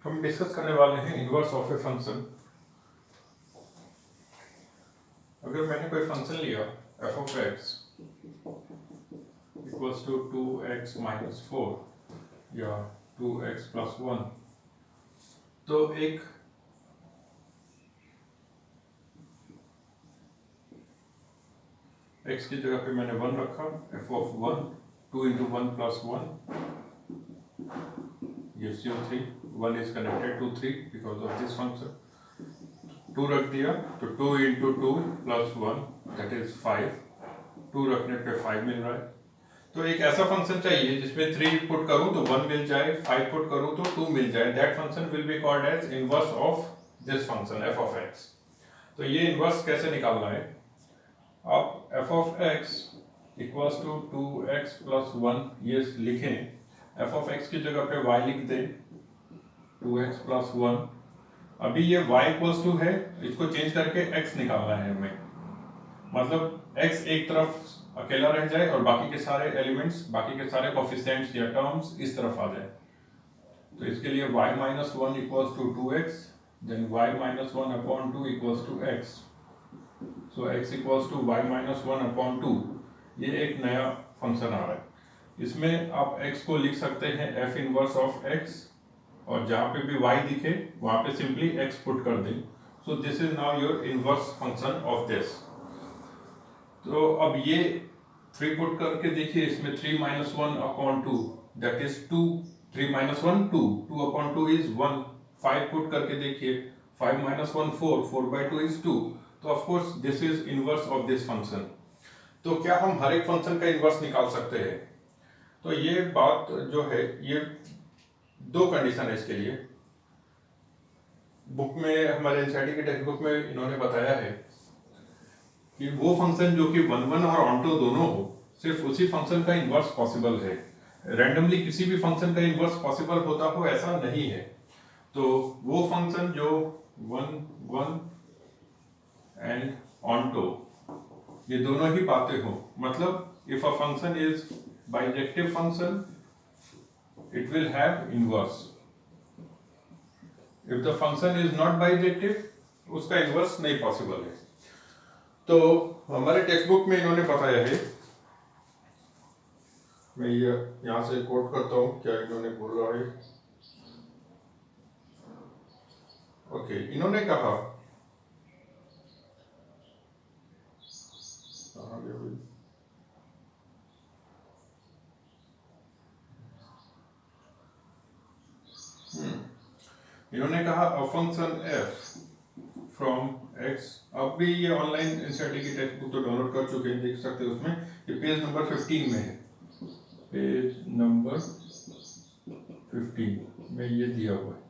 हम डिस्कस करने वाले हैं इनवर्स ऑफ ए फंक्शन। अगर मैंने कोई फंक्शन लिया f of x equals to 2x minus 4 या 2x प्लस 1, तो एक x की जगह पे मैंने 1 रखा, f of 1 2 into 1 plus 1 gives you 3. 1 is connected to 3 because of this function. 2 रख दिया तो 2 इंटू 2 प्लस 1 दैट इज 5. 2 रखने पे 5 मिल रहा है। तो एक ऐसा फंक्शन चाहिए जिसमें 3 पुट करूं तो 1 मिल जाए, 5 पुट करूं तो 2 मिल जाए। That function will be called as inverse of this function f of x। तो ये इनवर्स कैसे निकालना है? आप f of x equals to 2x plus 1 ये लिखें, f ऑफ x की जगह पे y लिख दें 2x प्लस 1। अभी ये y इक्वल्स टू है, इसको चेंज करके x निकालना है हमें, मतलब x एक तरफ अकेला रह जाए और बाकी के सारे एलिमेंट्स, बाकी के सारे कोफिशिएंट्स या टर्म्स इस तरफ आ जाए। तो इसके लिए y minus 1 equals to 2x, then y minus 1 upon 2 equals to x। So x equals to y minus 1 upon 2। ये एक नया फंक्शन आ रहा है, इसमें आप x को लिख सकते हैं f इनवर्स ऑफ x, और जहाँ पे भी y दिखे वहाँ पे सिंपली x पुट कर दें। So this is now your inverse function of this. तो अब ये 3 पुट करके देखिए, इसमें 3 minus 1 upon 2 that is 2। 3 minus 1 2, 2 upon 2 is 1। 5 put करके देखिए, 5 माइनस 1 4, 4 बाई 2 इज 2। तो of course this is inverse of this function. तो क्या हम हर एक फंक्शन का इनवर्स निकाल सकते हैं? तो ये बात जो है, ये दो कंडीशन है इसके लिए। बुक में, हमारे एनसीईआरटी की टेक्स्ट बुक में इन्होंने बताया है कि वो फंक्शन जो कि 1 1 और ऑन टू दोनों हो, सिर्फ उसी फंक्शन का इनवर्स पॉसिबल है। रैंडमली किसी भी फंक्शन का इनवर्स पॉसिबल होता हो ऐसा नहीं है। तो वो फंक्शन जो 1 1 एंड ऑन टू ये दोनों ही बातें हो, मतलब if a function is bijective function it will have inverse. If the function is not bijective, उसका inverse नहीं possible है। तो हमारे टेक्स्ट बुक में इन्होंने बताया है, मैं ये यहाँ से कोट करता हूँ क्या इन्होंने बोला है। ओके, इन्होंने कहा, इन्होंने कहा a function f from x। अब भी ये ऑनलाइन एनसीईआरटी की टेक्स्ट बुक तो डाउनलोड कर चुके हैं, देख सकते हैं उसमें। ये पेज नंबर 15 में है, पेज नंबर 15 में ये दिया हुआ है।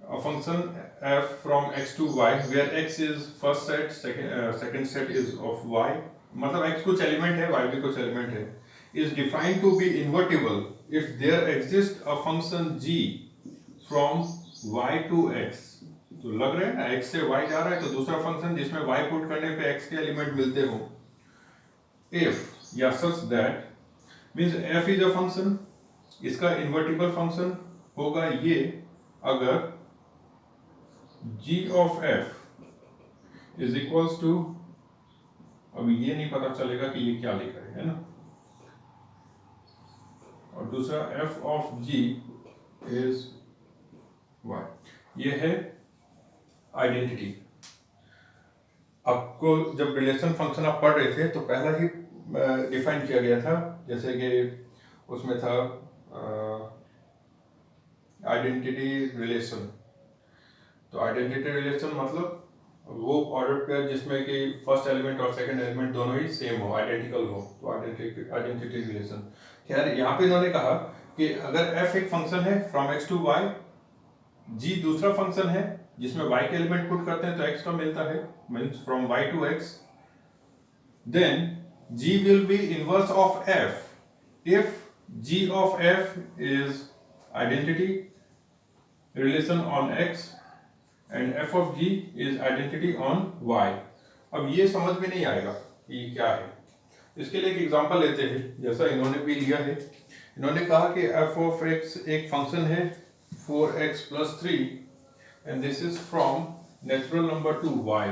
A function f from x to y where x is first set, second set is of y, मतलब x कुछ एलिमेंट है, y भी कुछ एलिमेंट है, is defined to be invertible if there exists a function g from y to x। तो लग रहा है ना, x से y जा रहा है तो दूसरा फंक्शन जिसमें y पुट करने पे x के एलिमेंट मिलते हो। if या such that means f is a function, इसका इन्वर्टिबल फंक्शन होगा ये अगर g of f is equals to, अब ये नहीं पता चलेगा कि ये क्या लिखा है ना, और दूसरा f of g is y। ये है आइडेंटिटी। आपको जब रिलेशन फंक्शन आप पढ़ रहे थे तो पहला ही डिफाइन किया गया था, जैसे कि उसमें था आइडेंटिटी रिलेशन। तो आइडेंटिटी रिलेशन मतलब वो ऑर्डर पेयर जिसमें कि फर्स्ट एलिमेंट और सेकंड एलिमेंट दोनों ही सेम हो, आइडेंटिकल हो, तो आइडेंटिटी रिलेशन। खैर यहाँ पे इन्होंने कहा कि अगर f एक फंक्शन है from x to y, g दूसरा फंक्शन है जिसमें y के एलिमेंट पुट करते हैं तो x का मिलता है, means from y to x, then g will be inverse of f if g of f is identity relation on x and f of g is identity on y। अब ये समझ में नहीं आएगा कि क्या है, इसके लिए एक एग्जांपल लेते हैं, जैसा इन्होंने भी लिया है। इन्होंने कहा कि f of x एक फंक्शन है 4x plus 3 and this is from natural number to y.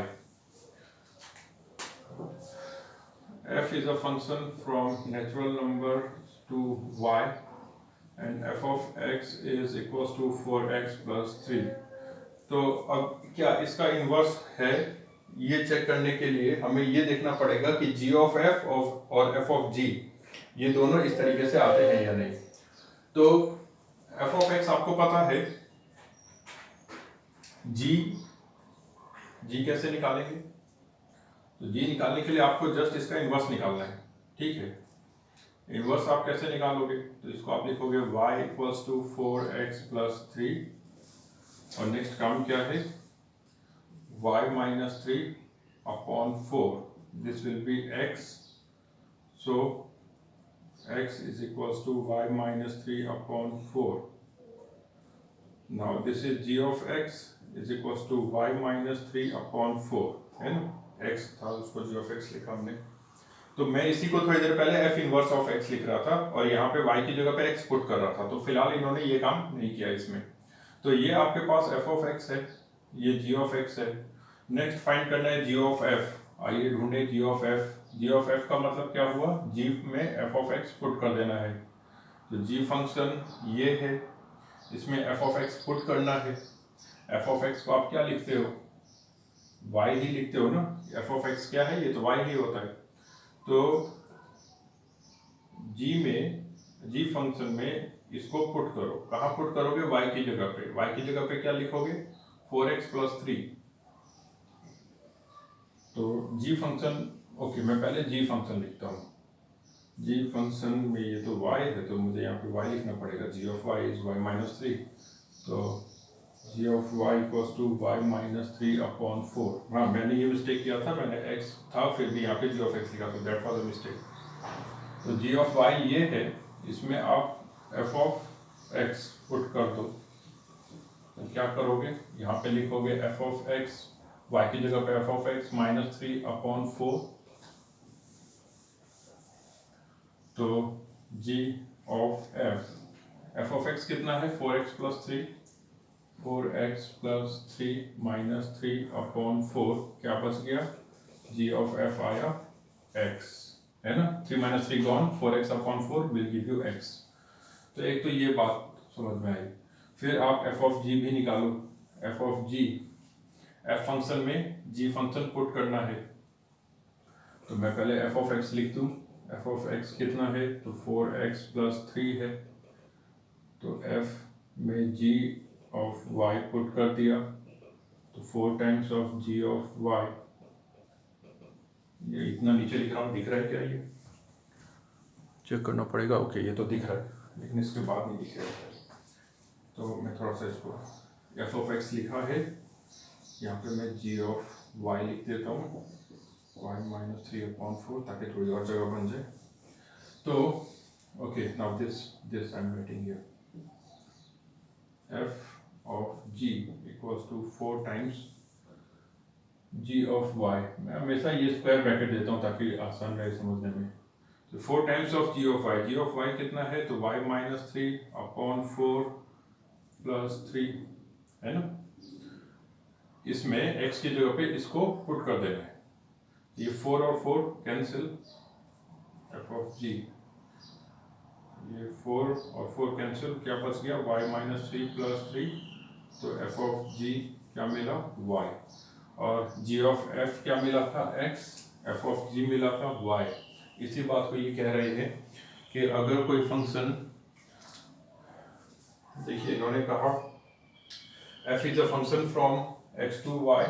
F is a function from natural number to y and f of x is equals to 4x plus 3. तो अब क्या इसका inverse है, ये check करने के लिए हमें ये देखना पड़ेगा कि g of f और f of g ये दोनों इस तरीके से आते हैं या नहीं। तो f of x आपको पता है, g कैसे निकालेंगे? तो g निकालने के लिए आपको जस्ट इसका इन्वर्स निकालना है, ठीक है। इन्वर्स आप कैसे निकालोगे? तो इसको आप लिखोगे y equals to 4x plus 3 और नेक्स्ट काम क्या है, y minus 3 upon 4, this will be x, so x is equals to y minus 3 upon 4. Now this is g of x is equals to y minus 3 upon 4, है ना, x था उसको g of x लिखा हमने। तो मैं इसी को थोड़ी देर पहले f इनवर्स ऑफ x लिख रहा था और यहाँ पे y की जगह पे x पुट कर रहा था, तो फिलहाल इन्होंने ये काम नहीं किया इसमें। तो ये आपके पास f of x है, ये g of x है। नेक्स्ट फाइंड करना है g of f, आइए ढूंढे g of f। g of f का मतलब क्या हुआ, g में f of x पुट कर देना है। तो g फंक्शन ये है, इसमें f of x पुट करना है। f of x को आप क्या लिखते हो, y ही लिखते हो ना, f of x क्या है, ये तो y ही होता है। तो g फंक्शन में इसको पुट करो, कहाँ पुट करोगे, y की जगह पे। y की जगह पे क्या लिखोगे, 4x प्लस 3। तो g फंक्शन, ओके मैं पहले g फंक्शन लिखता हूँ। g फंक्शन में ये तो y है, तो मुझे यहाँ पे y लिखना पड़ेगा, g of y is y minus 3। तो g of y equals to y minus 3 upon 4। हाँ मैंने ये मिस्टेक किया था, मैंने x था फिर भी यहाँ पे g of x लिखा, तो that was a mistake। तो g of y ये है, इसमें आप f of x पुट कर दो। तो क्या करोगे, यहाँ पे लिखोगे f of x, y की जगह पे f of x minus 3 upon 4। तो g of f of x कितना है, 4x plus 3, 4x plus 3 minus 3 upon 4, क्या बच गया, g of f आया x, है ना, 3 minus 3 gone, 4x upon 4 will give you x। तो एक तो ये बात समझ में आई। फिर आप f of g भी निकालो, f of g, f function में g फंक्शन पुट करना है। तो मैं पहले f of x लिख दूँ, f of x कितना है, तो 4x plus 3 है। तो f में g of y पुट कर दिया, तो 4 times of g of y, ये इतना नीचे लिख रहा हूँ, दिख रहा है क्या, ये चेक करना पड़ेगा। ओके ये तो दिख रहा है, लेकिन इसके बाद नहीं दिख रहा है। तो मैं थोड़ा सा इसको f of x लिखा है, यहाँ पे मैं g of y लिख देता हूँ, y minus 3 upon 4, ताकि थोड़ी और जगह बन जाए। तो okay now this I am writing here, f of g equals to 4 times g of y। मैं हमेशा ये स्क्वायर ब्रैकेट देता हूँ ताकि आसान रहे समझने में। तो 4 times of g of y, g of y कितना है, तो y minus 3 upon 4 plus 3, है ना। इसमें x की जगह पे इसको पुट कर देना है, ये 4 और 4 कैंसिल, f of g, ये 4 और 4 कैंसिल, क्या बच गया, y minus 3 plus 3। तो f of g क्या मिला, y, और g of f क्या मिला था, x, f of g मिला था y। इसी बात को ये कह रहे हैं कि अगर कोई फंक्शन, देखिए इन्होंने कहा f is a function from x to y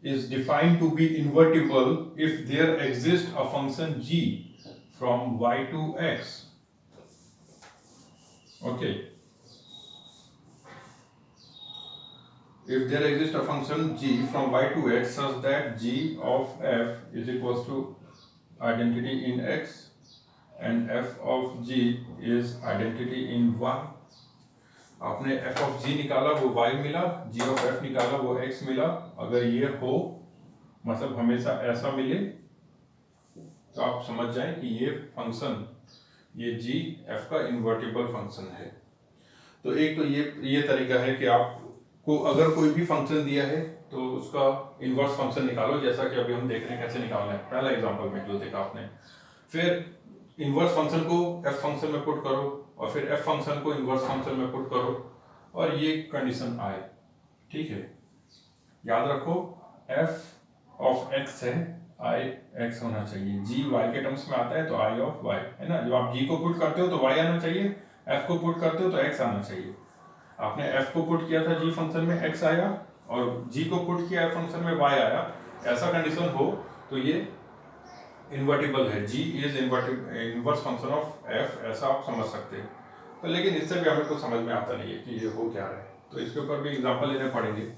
is defined to be invertible if there exists a function g from y to x। Okay, if there exists a function g from y to x such that g of f is equals to identity in x and f of g is identity in y। आपने f of g निकाला वो y मिला, g of f निकाला वो x मिला। अगर ये हो, मतलब हमेशा ऐसा मिले, तो आप समझ जाएं कि ये फंक्शन ये जी एफ का इन्वर्टिबल फंक्शन है। तो एक तो ये तरीका है कि आपको अगर कोई भी फंक्शन दिया है तो उसका इन्वर्स फंक्शन निकालो, जैसा कि अभी हम देख रहे हैं कैसे निकालना है पहला एग्जांपल में जो देखा आपने। फिर इन्वर्स फंक्शन को एफ फंक्शन में पुट करो और फिर एफ फंक्शन को इन्वर्स फंक्शन में पुट करो और ये कंडीशन आए। ठीक है, याद रखो एफ ऑफ एक्स है, आई एक्स होना चाहिए। जी वाई के टर्म्स में आता है तो आई ऑफ वाई है ना। जब आप जी को पुट करते हो तो वाई आना चाहिए, एफ को पुट करते हो तो एक्स आना चाहिए। आपने एफ को पुट किया था जी फंक्शन में, एक्स आया, और जी को पुट किया एफ फंक्शन में, वाई आया। ऐसा कंडीशन हो तो ये इन्वर्टिबल है, g is inverse function of f, ऐसा आप समझ सकते हैं। तो लेकिन इससे भी हमें कुछ समझ में आता नहीं है कि ये हो क्या रहा है, तो इसके ऊपर भी एग्जाम्पल लेने पड़ेंगे।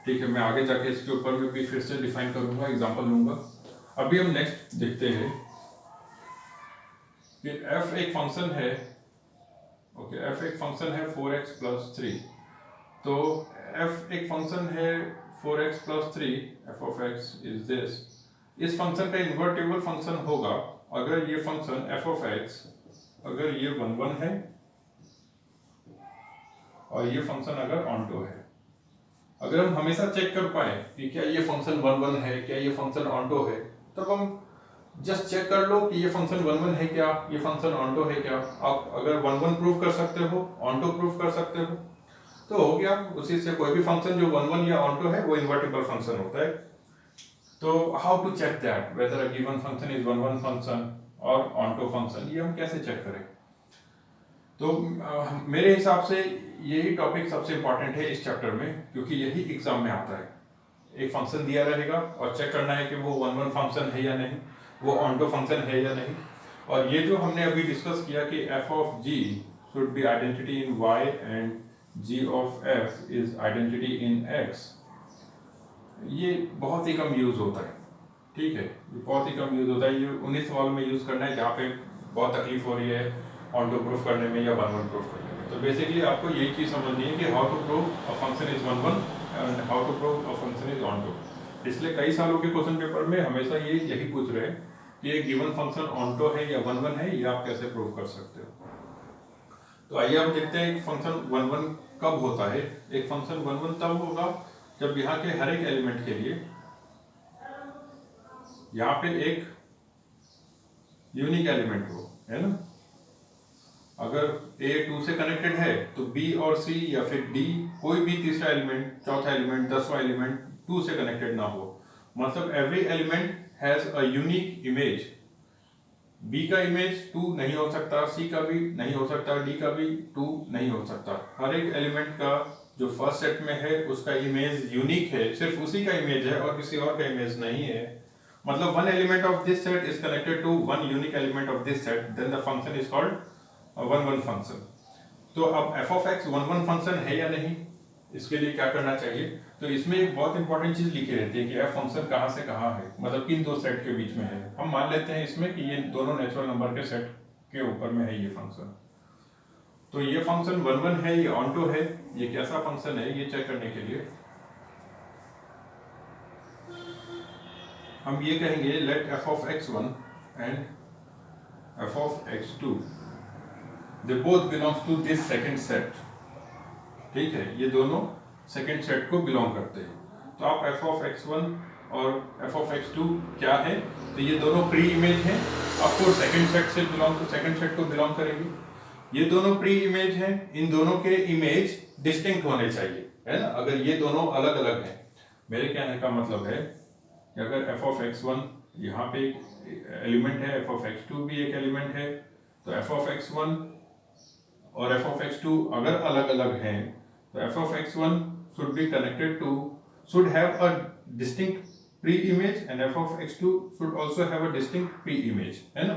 ठीक है, मैं आगे जाके इसके ऊपर में भी फिर से डिफाइन करूंगा, एग्जांपल लूंगा। अभी हम नेक्स्ट देखते हैं कि f एक फंक्शन है। ओके, f एक फंक्शन है 4x प्लस 3। तो f एक फंक्शन है 4x plus 3, f of x is this. इस फंक्शन का इन्वर्टिबल फंक्शन होगा अगर ये फंक्शन f ऑफ x अगर ये 1 1 है और ये फंक्शन अगर ऑनटो है। अगर हम हमेशा चेक कर पाए कि क्या ये फंक्शन 1 1 है, क्या ये फंक्शन ऑनटो है, तब हम जस्ट चेक कर लो कि ये फंक्शन 1 1 है क्या, ये फंक्शन ऑनटो है क्या। आप अगर 1 1 प्रूव कर सकते हो, ऑनटो प्रूव कर सकते हो, तो हो गया। उसी से कोई भी फंक्शन जो 1 1 या ऑनटो है वो इन्वर्टिबल फंक्शन होता है। तो how to check that whether a given function is 1 1 function और ऑनटो फंक्शन, ये हम कैसे चेक करें? तो मेरे हिसाब से यही टॉपिक सबसे इंपॉर्टेंट है इस चैप्टर में, क्योंकि यही एग्जाम में आता है। एक फंक्शन दिया रहेगा और चेक करना है कि वो 1 1 फंक्शन है या नहीं, वो ऑनटो फंक्शन है या नहीं। और ये जो हमने अभी डिस्कस किया कि f of g should be identity in y and g of f is identity in x, ये बहुत ही कम यूज होता है। ठीक है, ये बहुत ही कम यूज होता है। ये 19 सवाल में यूज करना है जहाँ पे बहुत तकलीफ हो रही है ऑनटो प्रूफ करने में या 1 1 प्रूफ करने में। तो बेसिकली आपको यही चीज समझनी है कि how to prove a function is 1 1 and how to prove a function is onto. इसलिए कई सालों के क्वेश्चन पेपर में हमेशा ये यही पूछ रहे हैं कि एक गिवन फंक्शन ऑनटो है या 1 1 है, ये आप कैसे प्रूव कर सकते हो। तो आइए हम देखते हैं एक फंक्शन 1 1 कब होता है। एक फंक्शन 1 1 तब होगा जब यहाँ के हर एक एलिमेंट के लिए यहाँ पे एक यूनिक एलिमेंट हो, है ना। अगर A 2 से कनेक्टेड है तो B और C या फिर D कोई भी तीसरा एलिमेंट, चौथा एलिमेंट, 10वां एलिमेंट 2 से कनेक्टेड ना हो। मतलब every element has a unique image. B का इमेज 2 नहीं हो सकता, C का भी नहीं हो सकता, D का भी 2 नहीं हो सकता। हर एक एलिमेंट का जो फर्स्ट सेट में है उसका इमेज यूनिक है, सिर्फ उसी का इमेज है और किसी और का इमेज नहीं है। मतलब one element of this set is connected to one unique element of this set, then the function is called a 1 1 function। तो अब f of x 1 1 फंक्शन है या नहीं, इसके लिए क्या करना चाहिए? तो इसमें एक बहुत इंपॉर्टेंट चीज लिखी रहती है कि f फंक्शन कहाँ से कहाँ है, मतलब किन दो सेट के बीच में है। हम मान लेते हैं इसमें कि ये दोनों नेचुरल नंबर के सेट के ऊपर में है ये फंक्शन। तो ये फंक्शन 1 1 है, ये ऑनटो है, ये कैसा फंक्शन है ये चेक करने के लिए हम ये कहेंगे late f of x1 and f of x2 they both belongs to this second set। ठीक है, ये दोनों सेकंड सेट को बिलोंग करते हैं। तो आप f of x1 और f of x2 क्या है? तो ये दोनों प्री इमेज हैं, आपको सेकंड सेट को बिलोंग करेंगे। ये दोनों प्री इमेज हैं, इन दोनों के इमेज डिस्टिंक्ट होने चाहिए, है ना। अगर ये दोनों अलग अलग हैं, मेरे कहने का मतलब है कि अगर f of x1 यहाँ पे एक एलिमेंट है, f of x2 भी एक एलिमेंट है, तो f of x1 और f of x2 अगर अलग अलग हैं तो f of x1 should have a distinct pre-image and f of x2 should also have a distinct pre-image, है ना।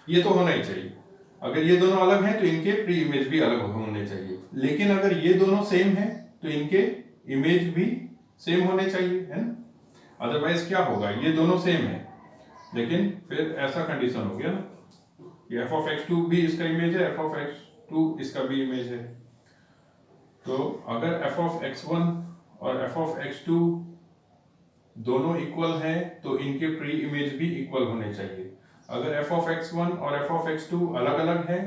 ये तो होना ही चाहिए। अगर ये दोनों अलग हैं तो इनके प्री इमेज भी अलग होने चाहिए, लेकिन अगर ये दोनों सेम हैं तो इनके इमेज भी सेम होने चाहिए, है ना। अदरवाइज क्या होगा, ये दोनों सेम है लेकिन फिर ऐसा कंडीशन हो गया ना, ये f of x2 भी इसका इमेज है, f of x2 इसका भी इमेज है। तो अगर f of x1 और f of x2 दोनों इक्वल हैं तो इनके प्री इमेज भी इक्वल होने चाहिए। अगर एफ ऑफ एक्स वन और एफ ऑफ एक्स टू अलग अलग है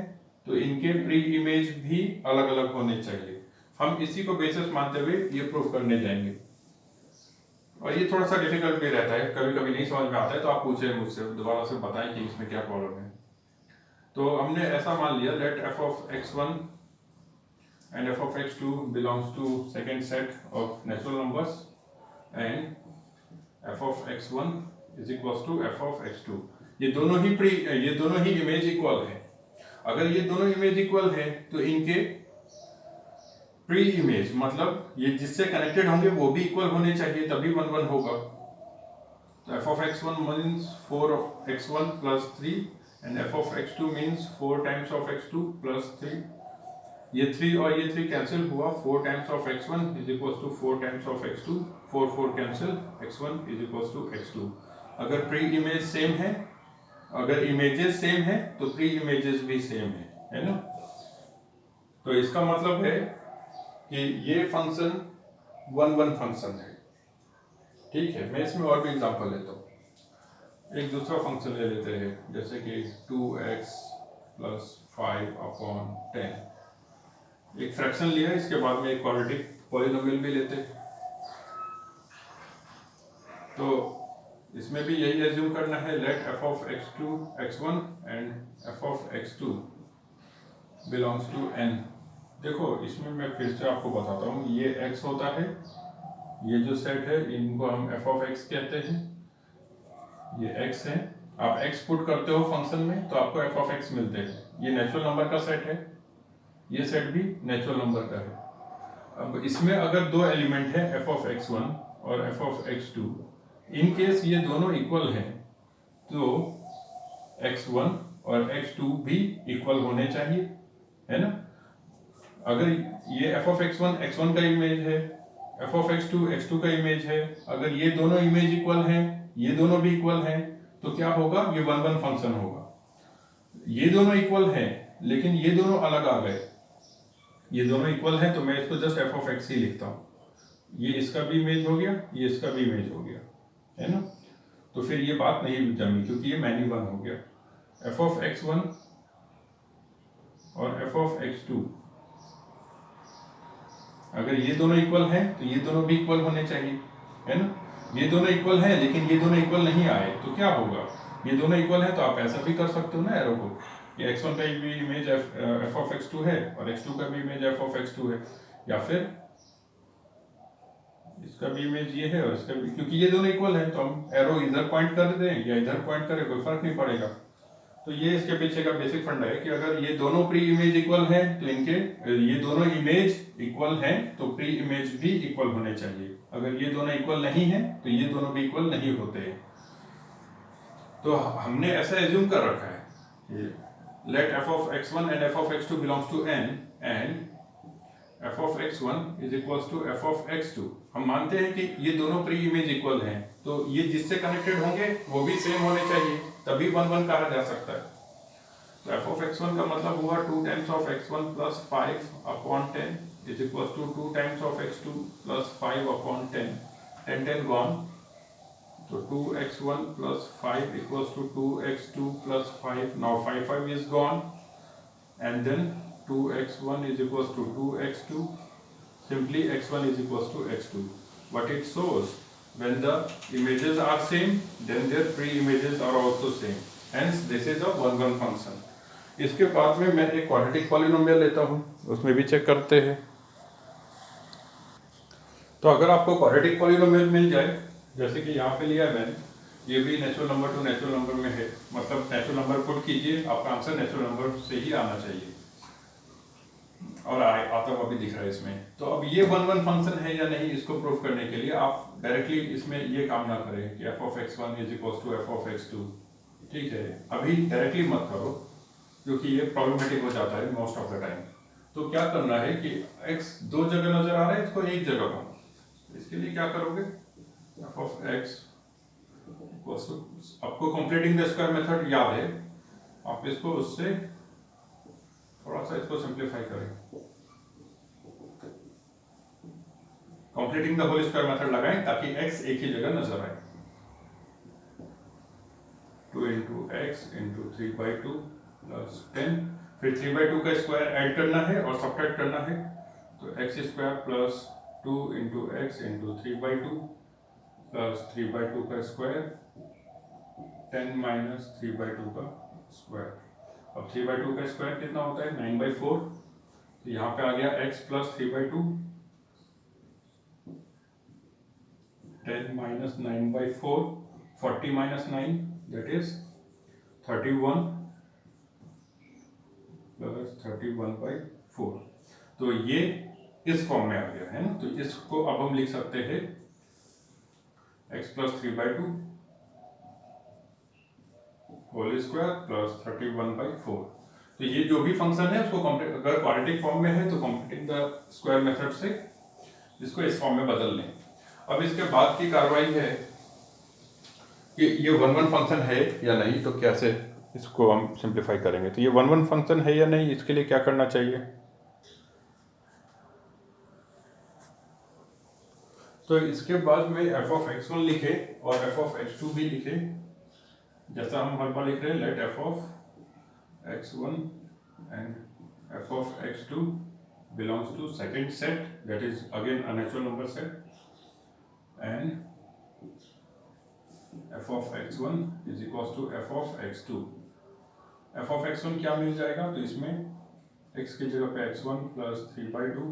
तो इनके प्री इमेज भी अलग अलग होने चाहिए। हम इसी को बेसिस मानते हुए ये प्रूफ करने जाएंगे। और ये थोड़ा सा डिफिकल्ट भी रहता है, कभी कभी नहीं समझ में आता है तो आप पूछे मुझसे, दोबारा से बताएं कि इसमें क्या प्रॉब्लम है। तो हमने ऐसा मान लिया, let f of x one and f of x two belongs to second set of natural numbers and f of x one is equal to f of x two. ये दोनों ही इमेज इक्वल है। अगर ये दोनों image equal है तो इनके pre image, मतलब ये जिससे कनेक्टेड होंगे वो भी इक्वल होने चाहिए, तभी 1 1 होगा। तो f of x1 means 4x1 plus 3 and f of x2 means 4 times of x2 plus 3। ये 3 और ये 3 कैंसिल हुआ, 4 times of x1 is equals to 4 times of x2, 4 4 cancel, x1 is equals to x2। अगर pre image same है, अगर images same है तो pre images भी सेम है ना। तो इसका मतलब है कि ये फंक्शन 1 1 फंक्शन है। ठीक है, मैं इसमें और भी एग्जांपल लेता हूँ। एक दूसरा फंक्शन ले लेते हैं, जैसे कि 2x प्लस 5 अपॉन 10। एक फ्रैक्शन लिया, इसके बाद में एक क्वाड्रेटिक पॉलिनोमियल भी लेते हैं। तो इसमें भी यही एज्यूम करना है, let f of x1 and f of x2 belongs to n। देखो इसमें मैं फिर से आपको बताता हूँ, ये x होता है, ये जो सेट है इनको हम f of x कहते हैं, ये x है। आप x पुट करते हो फंक्शन में तो आपको f of x मिलते हैं। ये नेचुरल नंबर का सेट है, ये सेट भी नेचुरल नंबर का है। अब इसमें अगर दो एलिमेंट है f of x1 और f of x2, in case ये दोनों इक्वल हैं तो x1 और x2 भी इक्वल होने चाहिए, है ना। अगर ये f of x1 x1 का इमेज है, f of x2 x2 का इमेज है, अगर ये दोनों इमेज इक्वल हैं, ये दोनों भी इक्वल हैं, तो क्या होगा, ये 1 1 फंक्शन होगा। ये दोनों इक्वल हैं लेकिन ये दोनों अलग आ गए, ये दोनों इक्वल हैं तो मैं इसको जस्ट f of x ही लिखता हूँ। ये इसका भी इमेज हो गया, ये इसका भी इमेज हो गया, है ना। तो फिर ये बात नहीं जमी क्योंकि ये मैनी वन हो गया। f of x1 और f of x2, अगर ये दोनों इक्वल हैं तो ये दोनों भी इक्वल होने चाहिए, है ना। ये दोनों इक्वल हैं लेकिन ये दोनों इक्वल नहीं आए तो क्या होगा, ये दोनों इक्वल हैं तो आप ऐसा भी कर सकते हो ना एरो को, कि x1 का भी इमेज f of x2 है और x2 का भी इमेज f of x2 है, या फिर इसका भी इमेज ये है और इसका भी, क्योंकि ये दोनों इक्वल हैं तो हम एरो इधर पॉइंट कर दें या इधर पॉइंट करें कोई फर्क नहीं पड़ेगा। तो ये इसके पीछे का बेसिक फंडा है कि अगर ये दोनों प्री इमेज इक्वल हैं तो इनके, ये दोनों इमेज इक्वल हैं तो प्री इमेज भी इक्वल होने चाहिए। अगर ये दोनों इक्वल नहीं हैं तो ये दोनों भी इक्वल नहीं होते हैं। तो हमने ऐसा एज्यूम कर रखा है, let f of x1 and f of x2 belongs to n and f of x1 is equals to f of x2। हम मानते हैं कि ये दोनों प्री इमेज इक्वल हैं तो ये जिससे कनेक्टेड होंगे वो भी सेम होने चाहिए, तभी 1 1 कहा जा सकता है। तो f of x1 का मतलब हुआ 2 times of x1 plus 5 upon 10 is equals to 2 times of x2 plus 5 upon 10, 10 10 gone, so 2x1 plus 5 equals to 2x2 plus 5, now 5 5 is gone, and then 2x1 is equals to 2x2, simply x1 is equals to x2. What it shows, when the images are same then their pre-images are also same, hence this is a 1 1 function। इसके बाद में मैं एक quadratic polynomial लेता हूँ, उसमें भी check करते हैं। तो अगर आपको क्वाड्रेटिक पॉलिनोमियल मिल जाए, जैसे कि यहाँ पे लिया है मैंने, ये भी natural number two natural number में है, मतलब नेचुरल नंबर पुट कीजिए, आपका आंसर नेचुरल नंबर से ही आना चाहिए, और आता हुआ भी दिख रहा है इसमें। तो अब ये 1 1 फंक्शन है या नहीं, इसको प्रूफ करने के लिए आप डायरेक्टली इसमें ये काम ना करें कि f of x1 is equals to f of x2। ठीक है, अभी डायरेक्टली मत करो क्योंकि ये प्रॉब्लमेटिक हो जाता है मोस्ट ऑफ द टाइम। तो क्या करना है कि x दो जगह नजर आ रहा है, इसको एक जगह पाओ। इसके लिए क्या करोगे, f of x equals to, आपको कंप्लीटिंग द स्क्वायर मेथड याद है, आप इसको उससे थोड़ा सा इसको सिंप्लीफाई करें, completing the whole square method लगाएं ताकि x एक ही जगह नजर आए। 2 इंटू एक्स इंटू 3/2 प्लस 10, फिर 3/2 का स्क्वायर ऐड करना है और सब्ट्रैक्ट करना है, तो x square plus 2 into x into 3/2 plus 3/2 का स्क्वायर 10 माइनस 3/2 का स्क्वायर। अब 3/2 का स्क्वायर कितना होता है 9/4, तो यहाँ पे आ गया x plus 3/2, 10 minus 9/4, 40 minus 9 that is 31 plus 31/4। तो ये इस फॉर्म में आ गया है ना, तो इसको अब हम लिख सकते हैं x plus 3/2 whole square plus 31/4। तो ये जो भी फंक्शन है उसको अगर क्वाड्रेटिक फॉर्म में है तो कंप्लीटिंग द स्क्वायर मेथड से इसको इस फॉर्म में बदल लें। अब इसके बाद की कार्रवाई है कि ये 1-1 फंक्शन है या नहीं, तो कैसे इसको हम सिंप्लीफाई करेंगे। तो ये 1-1 फंक्शन है या नहीं, इसके लिए क्या करना चाहिए। तो इसके बाद में f ऑफ x1 लिखे और f ऑफ x2 भी लिखे, जैसा हम हर बार लिख रहे हैं, let f of x1 and f of x2 belongs to second set, that is again a natural number set, and f of x1 is equals to f of x2। f of x1 क्या मिल जाएगा, तो इसमें x की जगह पे x1 plus 3/2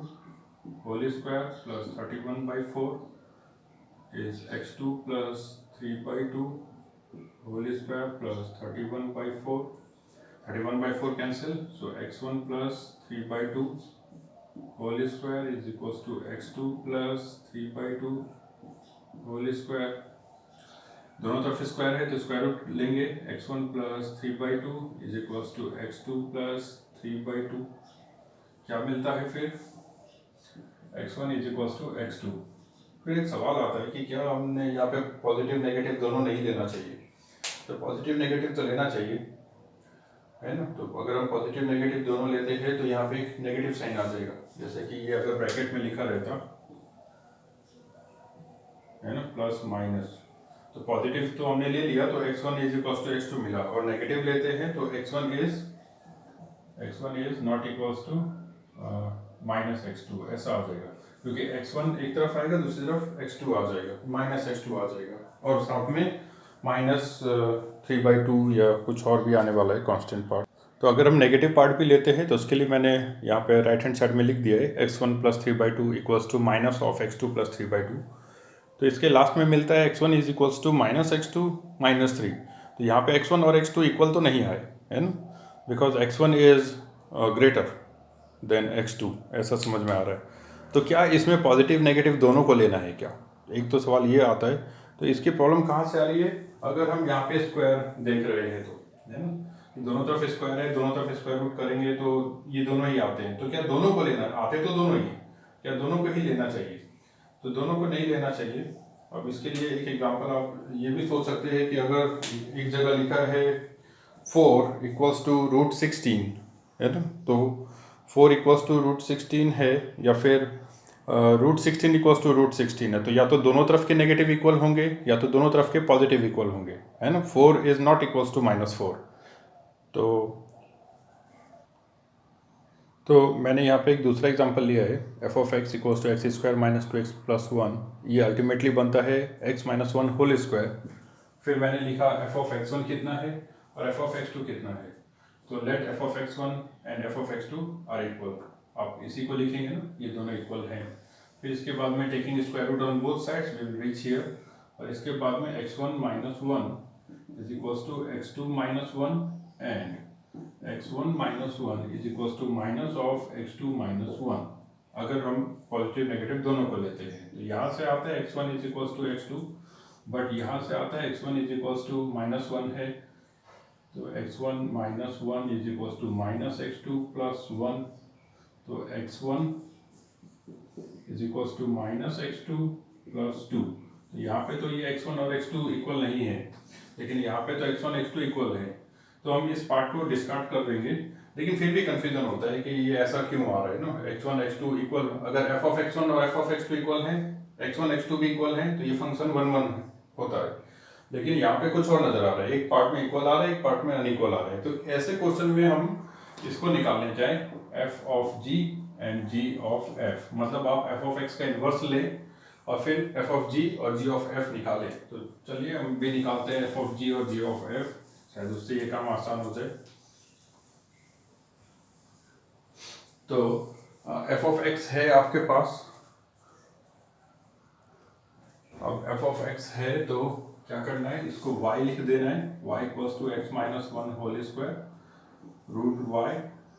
whole square plus 31/4 is x2 plus 3/2 whole square plus 31/4, 31/4 cancel, so x1 plus 3/2 whole square is equals to x2 plus 3/2 whole square। दोनों तरफ square है तो स्क्वायर रूट लेंगे, x1 plus 3/2 is equals to x2 plus 3/2। क्या मिलता है फिर, x1 is equals to x2। फिर एक सवाल आता है कि क्या हमने यहाँ पे पॉजिटिव नेगेटिव दोनों नहीं लेना चाहिए। तो पॉजिटिव नेगेटिव तो लेना चाहिए है ना। तो अगर हम पॉजिटिव नेगेटिव दोनों लेते हैं तो यहाँ पे एक नेगेटिव साइन आ जाएगा, जैसे कि ये अगर ब्रैकेट में लिखा रहता है ना प्लस माइनस, तो पॉजिटिव तो हमने ले लिया तो x1 is equals to x2 मिला, और नेगेटिव लेते हैं तो x1 is not equals to minus x2 ऐसा आ जाएगा, क्योंकि x1 एक तरफ आएगा दूसरी तरफ x2 आ जाएगा, माइनस x2 आ जाएगा, और साथ में माइनस 3/2 या कुछ और भी आने वाला है कांस्टेंट पार्ट। तो अगर हम नेगेटिव पार्ट भी लेते हैं तो उसके लिए मैंने यहाँ पे राइट हैंड साइड में लिख दिया है x1 plus 3/2 equals to minus of x2 plus 3/2। तो इसके लास्ट में मिलता है x1 is equals to minus x2 minus 3। तो यहाँ पे x1 और x2 इक्वल तो नहीं आए है ना, because x1 is greater than x2, ऐसा समझ में आ रहा है। तो क्या इसमें पॉजिटिव नेगेटिव दोनों को लेना है क्या, एक तो सवाल ये आता है। तो इसकी प्रॉब्लम कहाँ से आ रही है, अगर हम यहाँ पे स्क्वायर देख रहे हैं तो है ना, दोनों तरफ स्क्वायर है, दोनों तरफ स्क्वायर रूट करेंगे तो ये दोनों ही आते हैं। तो क्या दोनों को लेना, आते तो दोनों ही, क्या दोनों को ही लेना चाहिए, तो दोनों को नहीं लेना चाहिए। अब इसके लिए एक एग्जांपल आप ये भी सोच सकते हैं कि अगर एक जगह लिखा है 4 इक्वल्स टू रूट 16 है ना, तो 4 इक्वल्स टू रूट 16 है, या फिर रूट 16 इक्वल्स टू रूट 16 है, तो या तो दोनों तरफ के नेगेटिव इक्वल होंगे या तो दोनों तरफ के पॉजिटिव इक्वल होंगे है ना। 4 इज नॉट इक्वल्स टू -4। तो मैंने यहाँ पे एक दूसरा एग्जांपल लिया है, f of x equals to x square minus 2x plus 1, ये अल्टीमेटली बनता है x माइनस 1 होल स्क्वायर। फिर मैंने लिखा f ऑफ x1 कितना है और f ऑफ x2 कितना है, तो let f of x1 and f of x2 are equal, आप इसी को लिखेंगे ना, ये दोनों इक्वल हैं। फिर इसके बाद में taking square root on both sides we will reach here, और इसके बाद में x1 minus 1 is equals to x2 minus 1 and x1 minus 1 is equals to minus of x2 minus 1, अगर हम पॉजिटिव नेगेटिव दोनों को लेते हैं। तो यहाँ से आता है x1 is equals to x2, but यहाँ से आता है x1 is equals to minus 1 है, तो x1 minus 1 is equals to minus x2 plus 1, तो x1 is equals to minus x2 plus 2। तो यहाँ पे तो ये x1 और x2 इक्वल नहीं है, लेकिन यहाँ पे तो x1 x2 इक्वल है, तो हम इस पार्ट को डिस्कार्ड कर देंगे। लेकिन फिर भी कंफ्यूजन होता है कि ये ऐसा क्यों आ रहा है ना, x1 x2 इक्वल, अगर f ऑफ x1 और f ऑफ x2 इक्वल है, x1 x2 भी इक्वल है, तो ये फंक्शन 1-1 होता है। लेकिन यहाँ पे कुछ और नजर आ रहा है, एक पार्ट में इक्वल आ रहा है, एक पार्ट में अनइक्वल आ रहा है। तो ऐसे क्वेश्चन में हम इसको निकालने चाहें f of g and g of f, मतलब आप एफ ऑफ एक्स का इन्वर्स लें और फिर एफ ऑफ जी और जी ऑफ एफ निकालें। तो चलिए हम भी निकालते हैं एफ ऑफ जी और जी ऑफ एफ, शायद उससे ये काम आसान हो जाए। तो एफ ऑफ एक्स है आपके पास, अब एफ ऑफ एक्स है तो क्या करना है, इसको y लिख देना है, y equals to x minus one whole square root y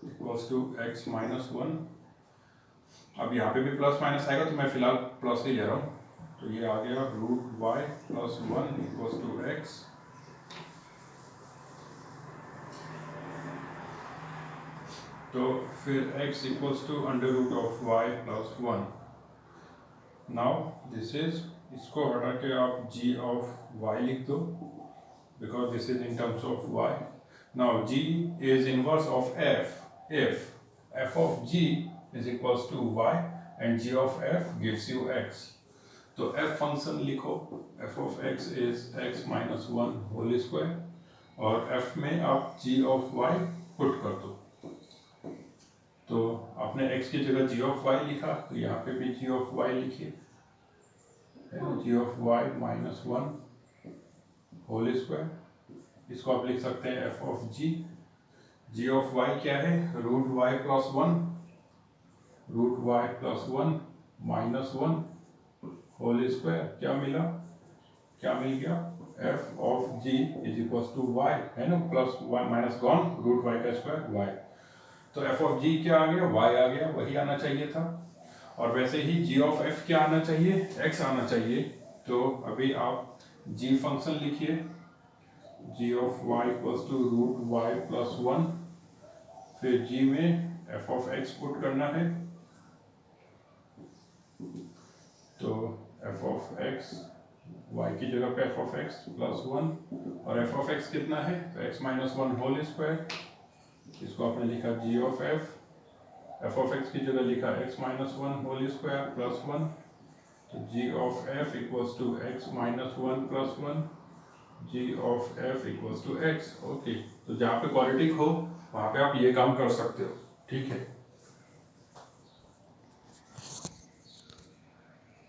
equals to x minus one. अब यहाँ पे भी प्लस माइनस आएगा तो मैं फिलहाल प्लस ही ले रहा हूँ, तो ये आ गया root y plus one equals to x. तो फिर x equals to under root of y plus one. Now this is, इसको हटा के आप g ऑफ y लिख दो because this is in terms of y. Now g is inverse of f if f of g is equals to y and g of f gives you x. तो f function लिखो, f of x is x minus one whole square और f में आप g of y put कर दो। तो आपने x की जगह g of y लिखा, तो यहाँ पे भी g of y लिखिए, g of y minus one whole square. इसको आप लिख सकते हैं f of g, g of y क्या है, root y plus one, root y plus one minus one whole square. क्या मिला, क्या मिल गया, f of g is equal to y, है ना, plus one minus gone root y का स्क्वायर वाई। तो एफ ऑफ जी क्या आ गया, वाई आ गया, वही आना चाहिए था। और वैसे ही जी ऑफ एफ क्या आना चाहिए, एक्स आना चाहिए। तो अभी आप जी फंक्शन लिखिए, g of y equals to root y plus one, फिर g में f of x पुट करना है, तो f of x y की जगह पे f of x plus one और f of x कितना है, तो x minus one whole square. इसको आपने लिखा g of f of x की जगह लिखा x minus one whole square plus one, तो g of f equals to x minus one plus one, g of f equals to x। Okay, तो जहाँ पे क्वाड्रेटिक हो वहाँ पे आप ये काम कर सकते हो, ठीक है।